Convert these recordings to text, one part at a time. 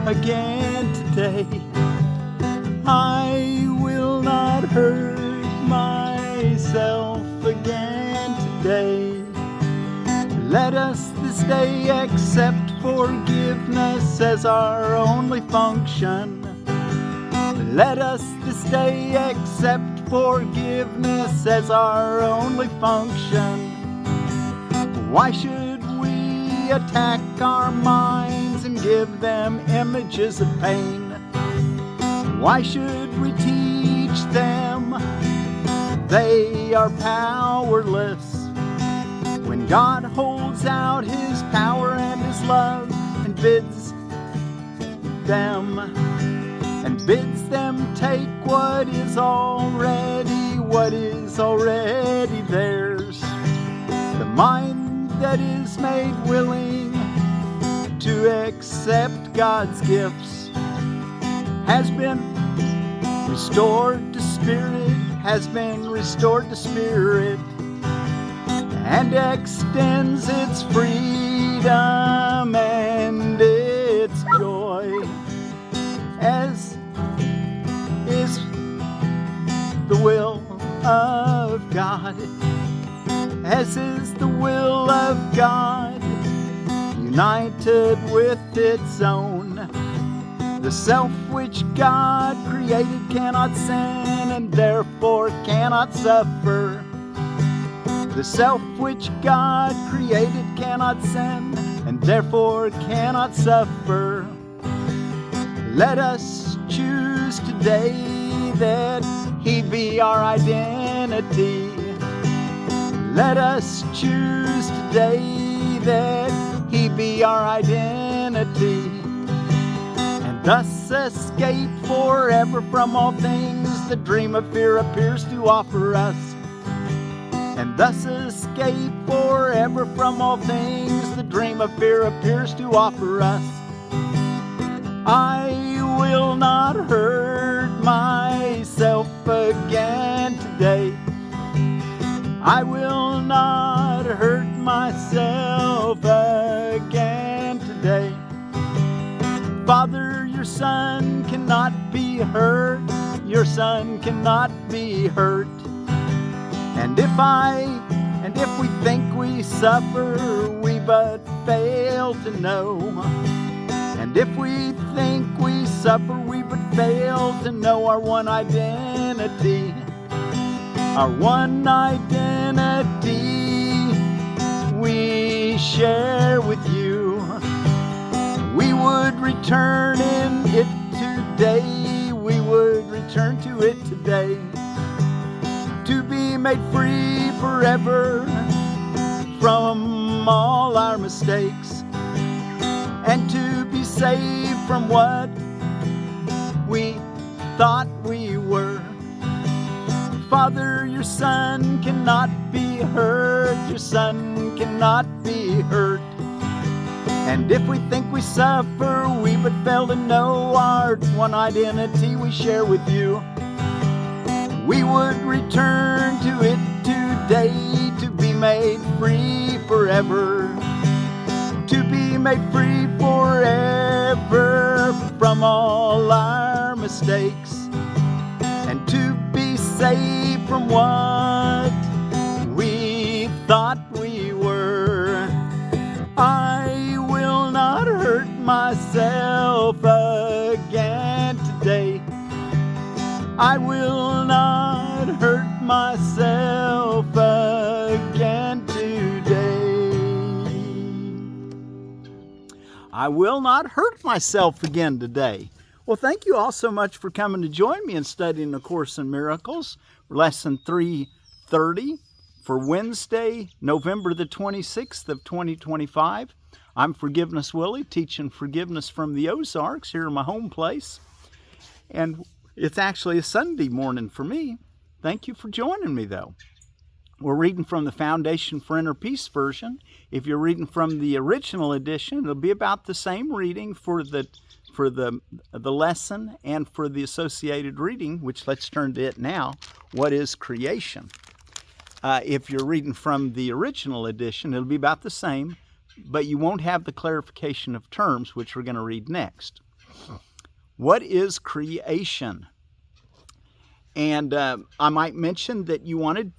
again today. I will not hurt myself again today. Let us this day accept forgiveness as our only function. Let us this day accept forgiveness as our only function. Why should we attack our minds and give them images of pain? Why should we teach them they are powerless when God holds out His power and His love and bids them take what is already theirs. The mind that is made willing to accept God's gifts has been restored to spirit, and extends its freedom and its joy, as is the will of God, as is the will of God, united with its own. The self which God created cannot sin and therefore cannot suffer. The self which God created cannot sin and therefore cannot suffer. Let us choose today that He be our identity. Let us choose today that He be our identity, and thus escape forever from all things the dream of fear appears to offer us. And thus escape forever from all things the dream of fear appears to offer us. I will not hurt myself again today. I will not hurt myself again today. Father, your Son cannot be hurt. Your Son cannot be hurt. And if we think we suffer, we but fail to know. And if we think we suffer, we but fail to know our one identity. Our one identity we share with you. We would return in it today. We would return to it today. To be made free forever from all our mistakes, and to be saved from what we thought we were. Father, your Son cannot be hurt. Your Son cannot be hurt. And if we think we suffer, we but fail to know our one identity we share with you. We would return to it today to be made free forever. To be made free forever from all our mistakes. And to be saved from what we thought we were. I will not hurt myself again today. I will not hurt myself again today. I will not hurt myself again today. Well, thank you all so much for coming to join me in studying A Course in Miracles, Lesson 330 for Wednesday, November the 26th of 2025. I'm Forgiveness Willie, teaching forgiveness from the Ozarks here in my home place. And it's actually a Sunday morning for me. Thank you for joining me, though. We're reading from the Foundation for Inner Peace version. If you're reading from the original edition, it'll be about the same reading for the lesson and for the associated reading, which let's turn to it now. What is creation? If you're reading from the original edition, it'll be about the same, but you won't have the clarification of terms, which we're going to read next. What is creation? And I might mention that you want to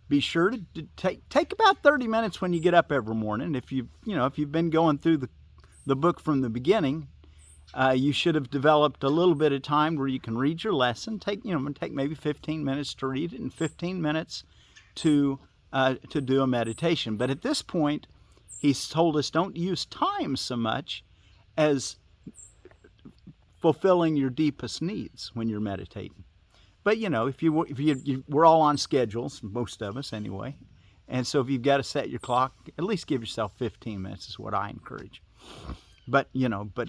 be sure to take about 30 minutes when you get up every morning. If you've been going through the book from the beginning, you should have developed a little bit of time where you can read your lesson. Take maybe 15 minutes to read it and 15 minutes to do a meditation. But at this point, he's told us don't use time so much as fulfilling your deepest needs when you're meditating. But we're all on schedules, most of us anyway, and so if you've got to set your clock, at least give yourself 15 minutes is what I encourage. But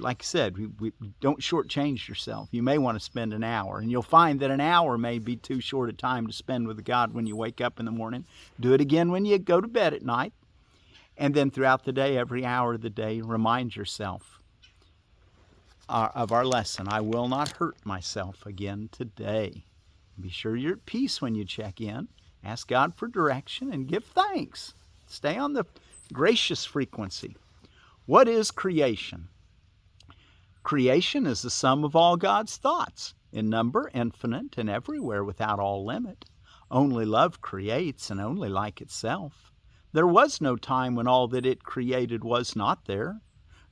like I said, we don't shortchange yourself. You may want to spend an hour, and you'll find that an hour may be too short a time to spend with God when you wake up in the morning. Do it again when you go to bed at night, and then throughout the day, every hour of the day, remind yourself of our lesson. I will not hurt myself again today. Be sure you're at peace when you check in. Ask God for direction and give thanks. Stay on the gracious frequency. What is creation? Creation is the sum of all God's thoughts, in number, infinite, and everywhere without all limit. Only love creates, and only like itself. There was no time when all that it created was not there,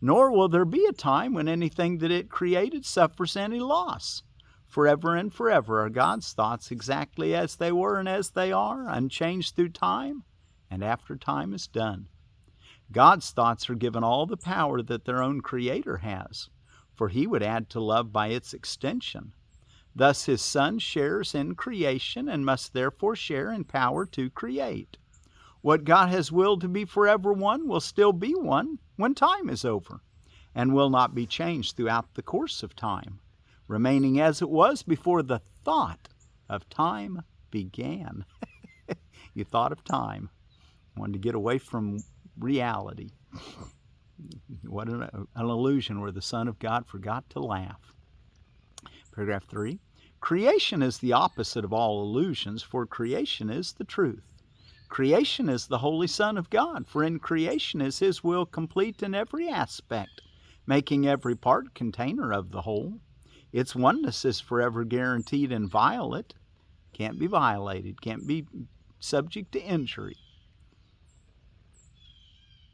nor will there be a time when anything that it created suffers any loss. Forever and forever are God's thoughts exactly as they were and as they are, unchanged through time and after time is done. God's thoughts are given all the power that their own Creator has, for He would add to love by its extension. Thus His Son shares in creation and must therefore share in power to create. What God has willed to be forever one will still be one when time is over, and will not be changed throughout the course of time, remaining as it was before the thought of time began. You thought of time. Wanted to get away from reality. What an illusion where the Son of God forgot to laugh. Paragraph 3. Creation is the opposite of all illusions, for creation is the truth. Creation is the Holy Son of God, for in creation is His will complete in every aspect, making every part container of the whole. Its oneness is forever guaranteed and inviolate, can't be violated, can't be subject to injury.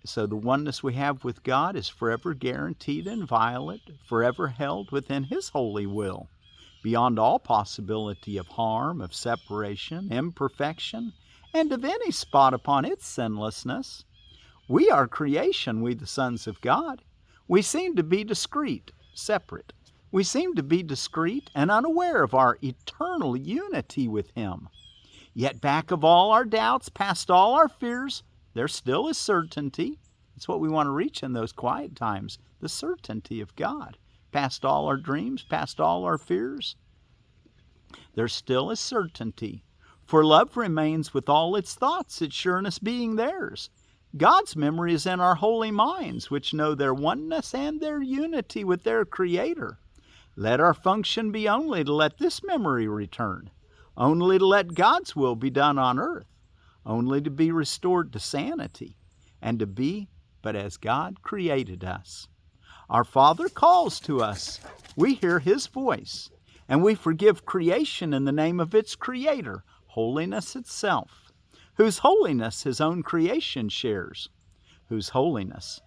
So the oneness we have with God is forever guaranteed and inviolate, forever held within His holy will, beyond all possibility of harm, of separation, imperfection, and of any spot upon its sinlessness. We are creation, we the sons of God. We seem to be discrete, separate. We seem to be discrete and unaware of our eternal unity with Him. Yet back of all our doubts, past all our fears, there still is certainty. It's what we want to reach in those quiet times, the certainty of God. Past all our dreams, past all our fears, there still is certainty. For love remains with all its thoughts, its sureness being theirs. God's memory is in our holy minds, which know their oneness and their unity with their Creator. Let our function be only to let this memory return, only to let God's will be done on earth, only to be restored to sanity, and to be but as God created us. Our Father calls to us. We hear His voice, and we forgive creation in the name of its Creator, holiness itself, whose holiness His own creation shares, whose holiness,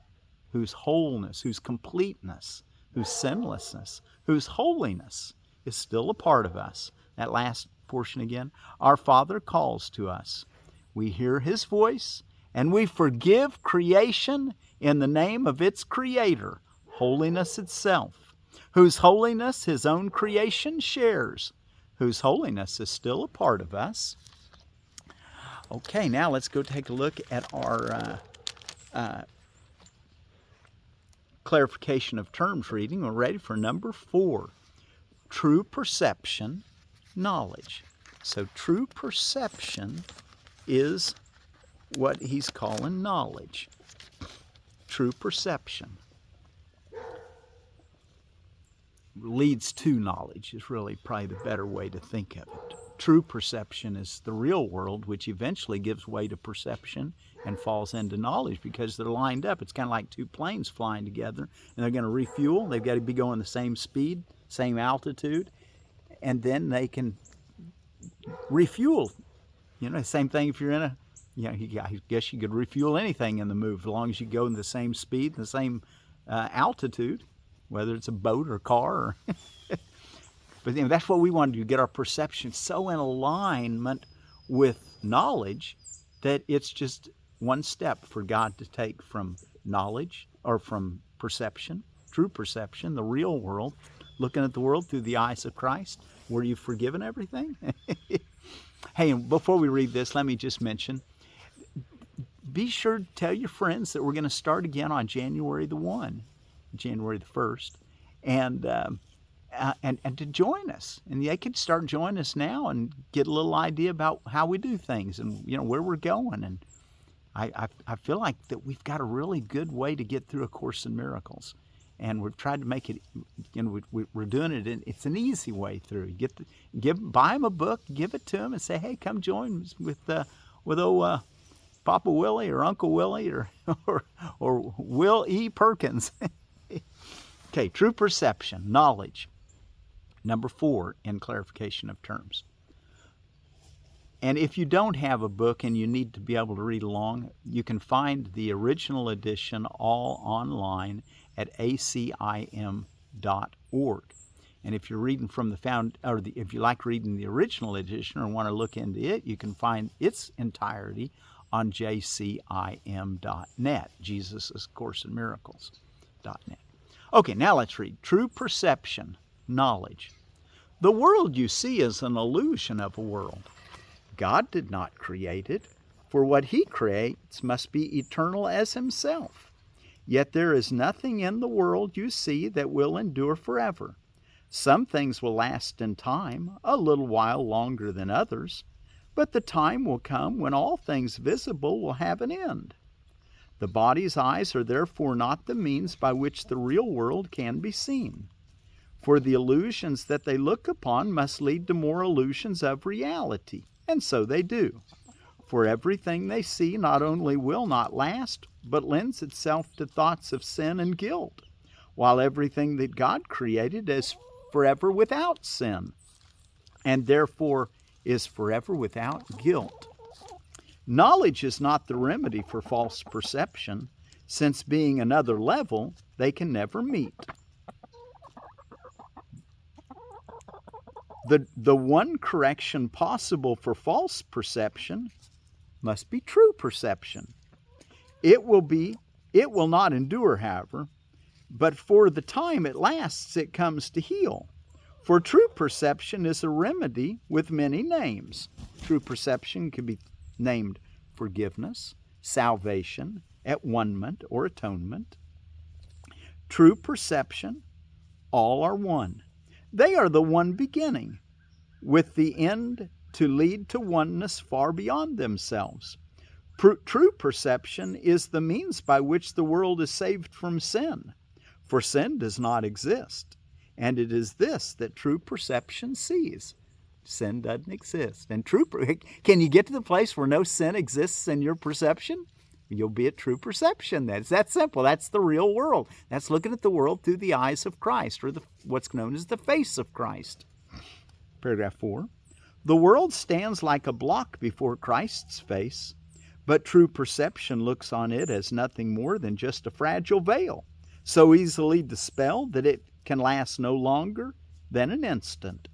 whose wholeness, whose completeness, whose sinlessness, whose holiness is still a part of us. That last portion again. Our Father calls to us. We hear His voice, and we forgive creation in the name of its Creator, holiness itself, whose holiness His own creation shares, whose holiness is still a part of us. Okay, now let's go take a look at our clarification of terms reading. We're ready for number 4. True perception, knowledge. So true perception is what he's calling knowledge. True perception leads to knowledge is really probably the better way to think of it. true perception is the real world, which eventually gives way to perception and falls into knowledge because they're lined up. It's kind of like two planes flying together, and they're going to refuel. They've got to be going the same speed, same altitude, and then they can refuel. You know, same thing if you're in a, I guess you could refuel anything in the move as long as you go in the same speed, the same altitude, whether it's a boat or car. Or but that's what we want to do, get our perception so in alignment with knowledge that it's just one step for God to take from knowledge or from perception, true perception, the real world, looking at the world through the eyes of Christ, where you've forgiven everything. Hey, and before we read this, let me just mention, be sure to tell your friends that we're going to start again on January the 1st, and to join us. And they could start joining us now and get a little idea about how we do things and where we're going. And I feel like that we've got a really good way to get through A Course in Miracles. And we've tried to make it, we're doing it, it's an easy way through. Buy them a book, give it to them, and say, hey, come join with old Papa Willie or Uncle Willie or Will E. Perkins. Okay, true perception, knowledge. Number 4 in clarification of terms. And if you don't have a book and you need to be able to read along, you can find the original edition all online at acim.org. And if you're reading from if you like reading the original edition or want to look into it, you can find its entirety on jcim.net, Jesus' Course in Miracles.net. Okay, now let's read. True perception, knowledge. The world you see is an illusion of a world. God did not create it, for what He creates must be eternal as Himself. Yet there is nothing in the world you see that will endure forever. Some things will last in time, a little while longer than others, but the time will come when all things visible will have an end. The body's eyes are therefore not the means by which the real world can be seen. For the illusions that they look upon must lead to more illusions of reality, and so they do. For everything they see not only will not last, but lends itself to thoughts of sin and guilt, while everything that God created is forever without sin, and therefore is forever without guilt. Knowledge is not the remedy for false perception, since being another level, they can never meet. The one correction possible for false perception must be true perception. It will not endure, however, but for the time it lasts, it comes to heal. For true perception is a remedy with many names. True perception can be named forgiveness, salvation, at-one-ment, or atonement. True perception, all are one. They are the one beginning, with the end to lead to oneness far beyond themselves. True perception is the means by which the world is saved from sin, for sin does not exist, and it is this that true perception sees. Sin doesn't exist. And can you get to the place where no sin exists in your perception? You'll be at true perception. It's that simple. That's the real world. That's looking at the world through the eyes of Christ, or what's known as the face of Christ. Paragraph 4. The world stands like a block before Christ's face, but true perception looks on it as nothing more than just a fragile veil, so easily dispelled that it can last no longer than an instant.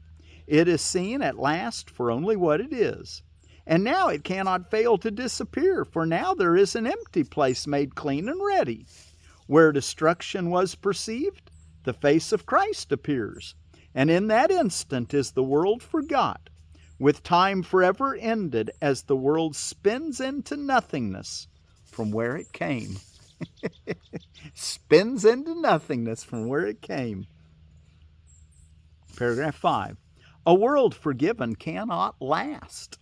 It is seen at last for only what it is. And now it cannot fail to disappear, for now there is an empty place made clean and ready. Where destruction was perceived, the face of Christ appears, and in that instant is the world forgot, with time forever ended as the world spins into nothingness from where it came. Spins into nothingness from where it came. Paragraph 5. A world forgiven cannot last.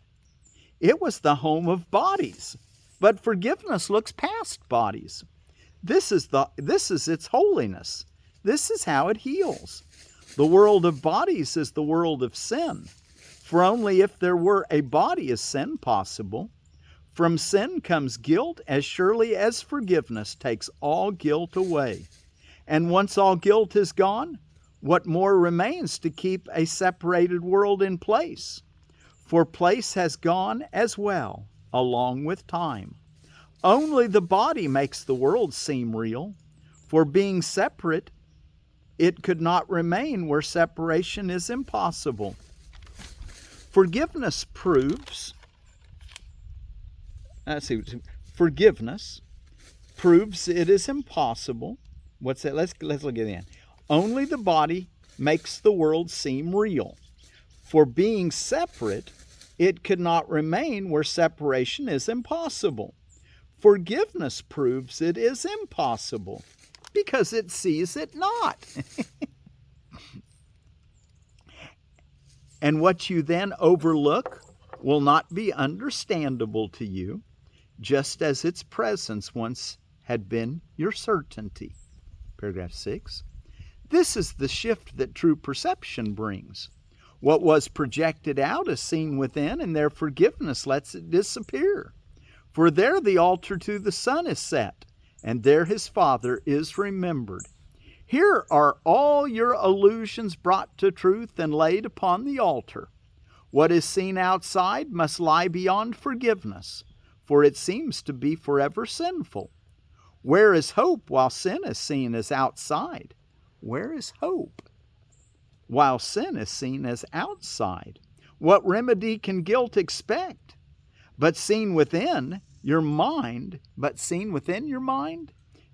It was the home of bodies, but forgiveness looks past bodies. This is its holiness. This is how it heals. The world of bodies is the world of sin. For only if there were a body is sin possible. From sin comes guilt as surely as forgiveness takes all guilt away. And once all guilt is gone, what more remains to keep a separated world in place? For place has gone as well, along with time. Only the body makes the world seem real. For being separate, it could not remain where separation is impossible. Forgiveness proves it is impossible. What's that? Let's look at it. Only the body makes the world seem real. For being separate, it could not remain where separation is impossible. Forgiveness proves it is impossible, because it sees it not. And what you then overlook will not be understandable to you, just as its presence once had been your certainty. Paragraph 6. This is the shift that true perception brings. What was projected out is seen within, and their forgiveness lets it disappear. For there the altar to the Son is set, and there his Father is remembered. Here are all your illusions brought to truth and laid upon the altar. What is seen outside must lie beyond forgiveness, for it seems to be forever sinful. Where is hope while sin is seen as outside? Where is hope while sin is seen as outside? What remedy can guilt expect? But seen within your mind,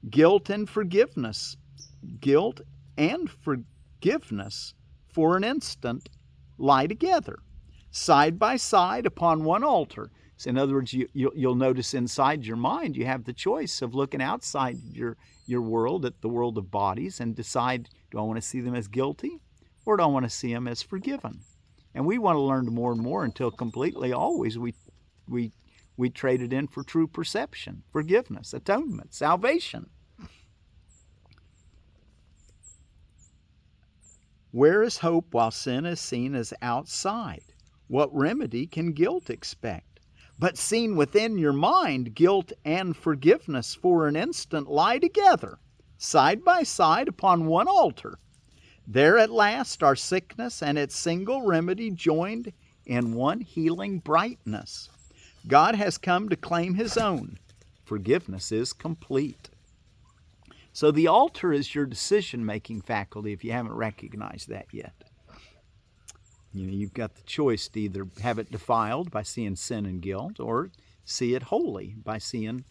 guilt and forgiveness for an instant lie together, side by side upon one altar. So in other words, you'll notice inside your mind you have the choice of looking outside your world, at the world of bodies, and decide, do I want to see them as guilty or do I want to see them as forgiven? And we want to learn more and more until completely always we trade it in for true perception, forgiveness, atonement, salvation. Where is hope while sin is seen as outside? What remedy can guilt expect? But seen within your mind, guilt and forgiveness for an instant lie together, side by side upon one altar. There at last are sickness and its single remedy joined in one healing brightness. God has come to claim his own. Forgiveness is complete. So the altar is your decision-making faculty if you haven't recognized that yet. You've got the choice to either have it defiled by seeing sin and guilt, or see it holy by seeing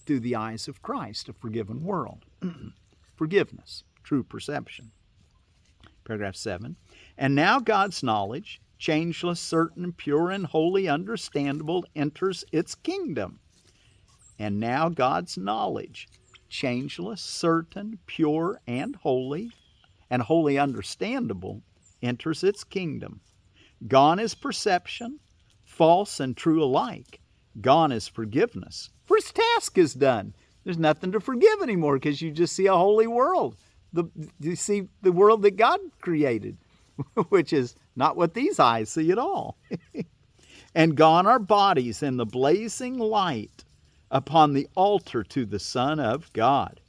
through the eyes of Christ, a forgiven world. Forgiveness, true perception. Paragraph 7. And now God's knowledge, changeless, certain, pure, and wholly understandable, enters its kingdom. And now God's knowledge, changeless, certain, pure, and wholly understandable, enters its kingdom. Gone is perception, false and true alike. Gone is forgiveness, for its task is done. There's nothing to forgive anymore because you just see a holy world. You see the world that God created, which is not what these eyes see at all. And gone are bodies in the blazing light upon the altar to the Son of God.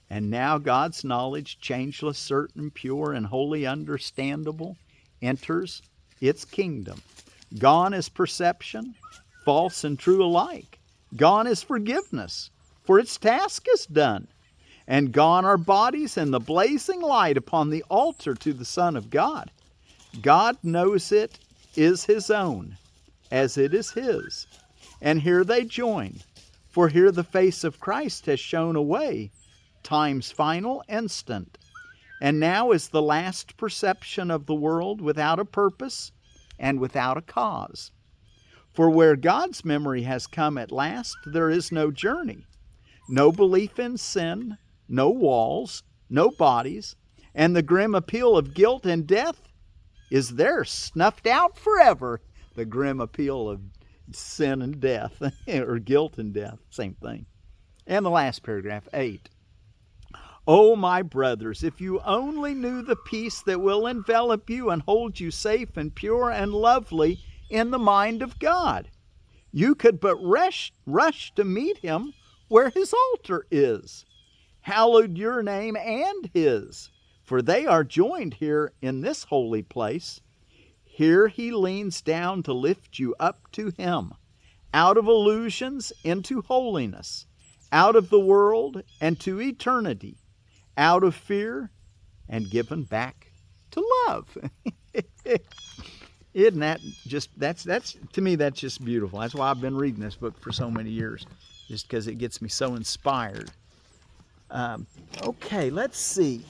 And now God's knowledge, changeless, certain, pure, and wholly understandable, enters its kingdom. Gone is perception, false and true alike. Gone is forgiveness, for its task is done. And gone are bodies in the blazing light upon the altar to the Son of God. God knows it is his own, as it is his. And here they join, for here the face of Christ has shone away, time's final instant. And now is the last perception of the world without a purpose and without a cause. For where God's memory has come at last, there is no journey, no belief in sin, no walls, no bodies, and the grim appeal of guilt and death is there snuffed out forever. The grim appeal of sin and death, or guilt and death, same thing. And the last paragraph, 8. Oh, my brothers, if you only knew the peace that will envelop you and hold you safe and pure and lovely in the mind of God, you could but rush to meet him where his altar is. Hallowed your name and his, for they are joined here in this holy place. Here he leans down to lift you up to him, out of illusions into holiness, out of the world and to eternity, out of fear and given back to love. Isn't that just, that's to me, that's just beautiful. That's why I've been reading this book for so many years, just because it gets me so inspired. Okay, let's see.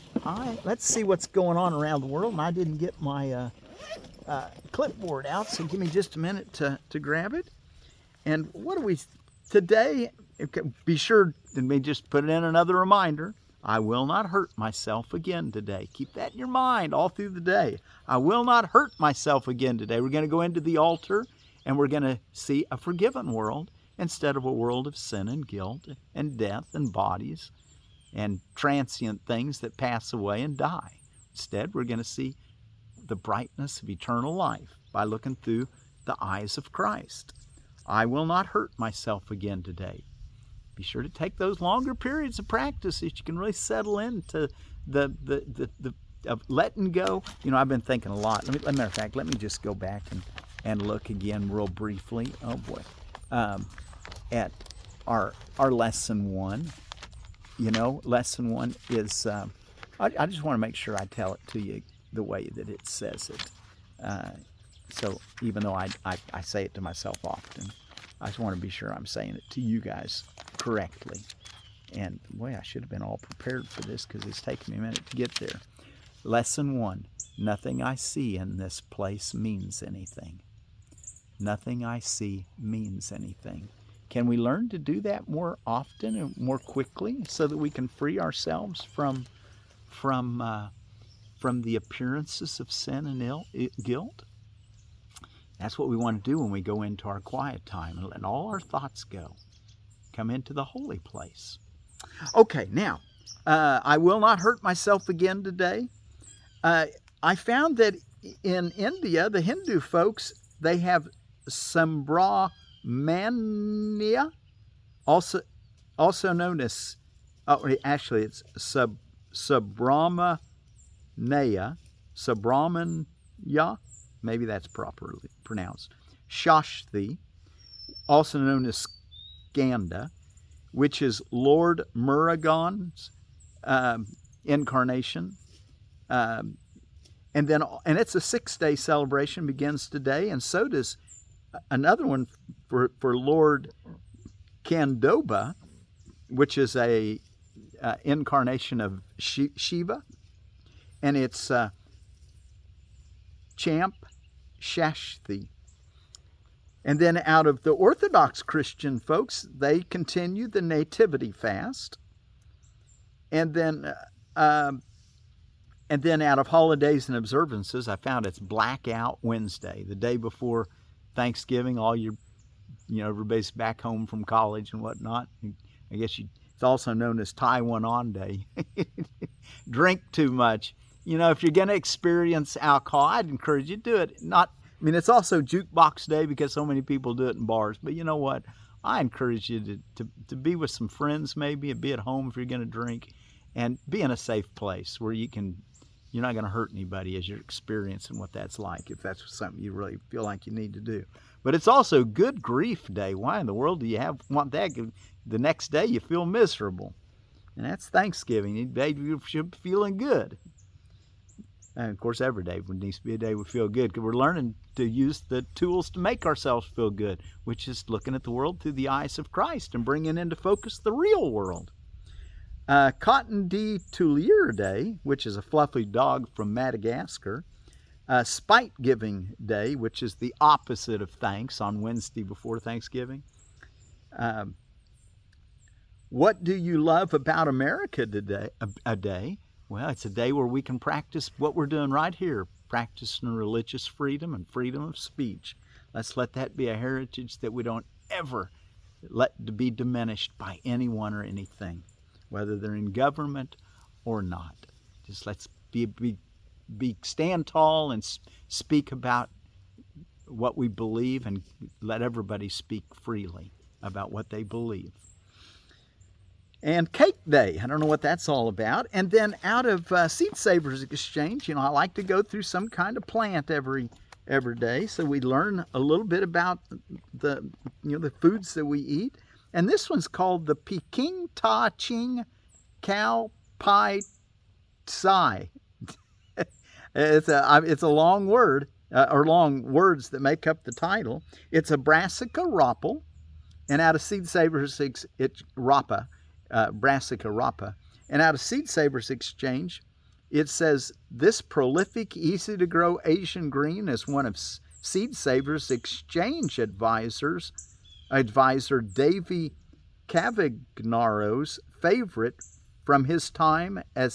Let's see what's going on around the world. And I didn't get my clipboard out, so give me just a minute to grab it. And what do we today? Be sure, let me just put it in another reminder. I will not hurt myself again today. Keep that in your mind all through the day. I will not hurt myself again today. We're going to go into the altar and we're going to see a forgiven world instead of a world of sin and guilt and death and bodies and transient things that pass away and die. Instead, we're going to see the brightness of eternal life by looking through the eyes of Christ. I will not hurt myself again today. Be sure to take those longer periods of practice so that you can really settle into the of letting go. You know, I've been thinking a lot. Matter of fact, let me just go back and look again real briefly. Oh boy, at our lesson 1. You know, lesson 1 is. I just want to make sure I tell it to you the way that it says it. So even though I say it to myself often, I just want to be sure I'm saying it to you guys correctly. And boy, I should have been all prepared for this because it's taken me a minute to get there. Lesson 1, nothing I see in this place means anything. Nothing I see means anything. Can we learn to do that more often and more quickly so that we can free ourselves from the appearances of sin and guilt? That's what we want to do when we go into our quiet time and let all our thoughts go. Come into the holy place. Okay, now, I will not hurt myself again today. I found that in India, the Hindu folks, they have Subrahmanya, also known as, actually it's Subrahmanya, maybe that's properly pronounced. Shashthi, also known as Skanda, which is Lord Murugan's incarnation. And it's a 6-day celebration, begins today, and so does another one for Lord Khandoba, which is a incarnation of Shiva, and it's Champ Shashthi. And then out of the Orthodox Christian folks, they continue the Nativity fast. And then out of holidays and observances, I found it's Blackout Wednesday, the day before Thanksgiving. Everybody's back home from college and whatnot. I guess it's also known as Taiwan Day. Drink too much. You know, if you're going to experience alcohol, I'd encourage you to do it. It's also Jukebox Day because so many people do it in bars. But you know what? I encourage you to be with some friends maybe, and be at home if you're going to drink, and be in a safe place where you're not going to hurt anybody as you're experiencing what that's like, if that's something you really feel like you need to do. But it's also Good Grief Day. Why in the world do you want that? The next day you feel miserable. And that's Thanksgiving. You should be feeling good. And of course, every day needs to be a day we feel good, because we're learning to use the tools to make ourselves feel good, which is looking at the world through the eyes of Christ and bringing into focus the real world. Coton de Tulear Day, which is a fluffy dog from Madagascar. Spite Giving Day, which is the opposite of thanks, on Wednesday before Thanksgiving. What do you love about America today? A day. Well, it's a day where we can practice what we're doing right here, practicing religious freedom and freedom of speech. Let's let that be a heritage that we don't ever let to be diminished by anyone or anything, whether they're in government or not. Just let's be stand tall and speak about what we believe, and let everybody speak freely about what they believe. And Cake Day, I don't know what that's all about. And then out of Seed Savers Exchange, I like to go through some kind of plant every day, so we learn a little bit about the foods that we eat. And this one's called the Peking Ta Ching Cow Pie Tsai. It's a long word, or long words that make up the title. It's a Brassica rapa, and out of Seed Savers it's rapa. Brassica rapa. And out of Seed Savers Exchange, it says, this prolific, easy-to-grow Asian green is one of Seed Savers Exchange advisor Davy Cavagnaro's favorite from his time as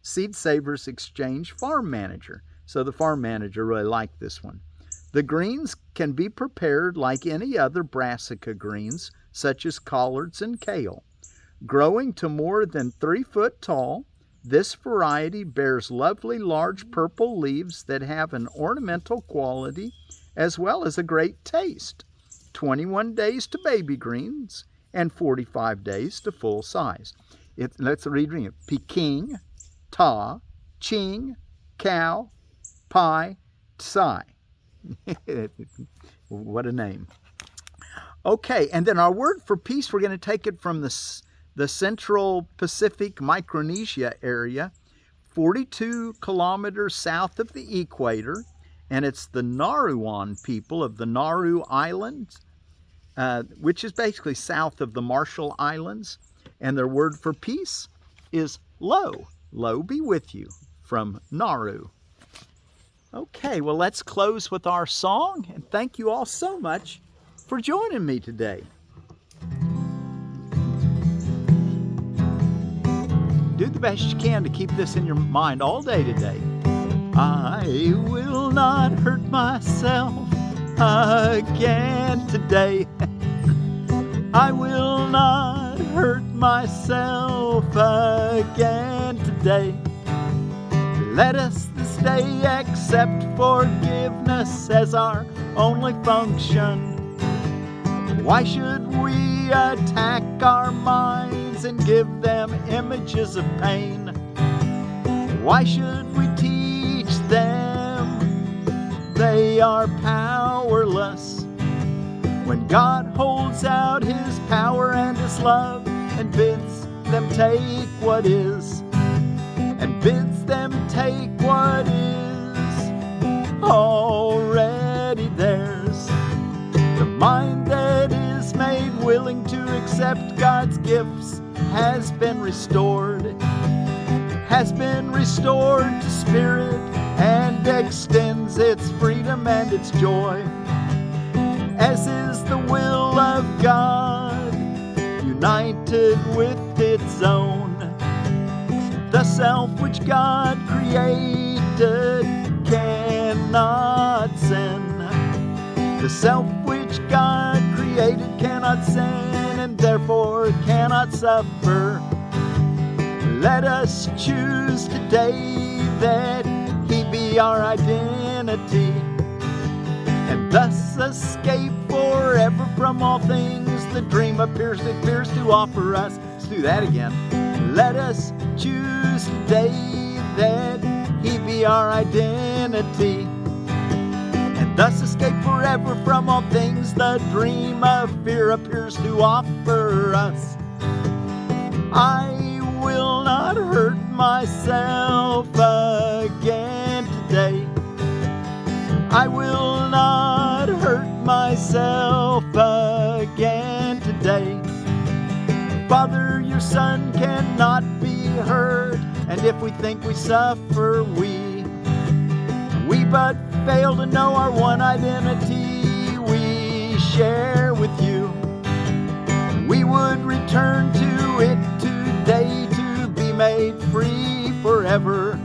Seed Savers Exchange farm manager. So the farm manager really liked this one. The greens can be prepared like any other brassica greens, such as collards and kale. Growing to more than 3 foot tall, this variety bears lovely large purple leaves that have an ornamental quality as well as a great taste. 21 days to baby greens and 45 days to full size. Let's read it. Peking, Ta, Ching, Cow, Pie, Tsai. What a name. Okay, and then our word for peace, we're going to take it from the Central Pacific Micronesia area, 42 kilometers south of the equator, and it's the Nauruan people of the Nauru Islands, which is basically south of the Marshall Islands, and their word for peace is lo. Lo be with you, from Nauru. Okay, well, let's close with our song, and thank you all so much for joining me today. Do the best you can to keep this in your mind all day today. I will not hurt myself again today. I will not hurt myself again today. Let us this day accept forgiveness as our only function. Why should we attack our minds and give them images of pain? Why should we teach them they are powerless when God holds out His power and His love and bids them take what is, and bids them take what is already theirs? The mind that is made willing to accept God's gifts has been restored to spirit, and extends its freedom and its joy, as is the will of God, united with its own. The self which God created cannot sin. The self which God created cannot sin, and therefore cannot suffer. Let us choose today that He be our identity, and thus escape forever from all things the dream appears to offer us. Let's do that again. Let us choose today that He be our identity, and thus escape forever from all things the dream of fear appears to offer us. I will not hurt myself again today. I will not hurt myself again today. Father, your Son cannot be hurt, and if we think we suffer, we but fail to know our one identity we share with you. We would return to it today to be made free forever,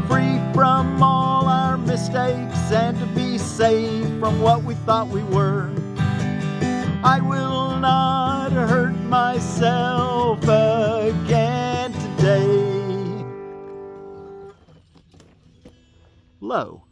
free from all our mistakes, and to be saved from what we thought we were. I will not hurt myself low.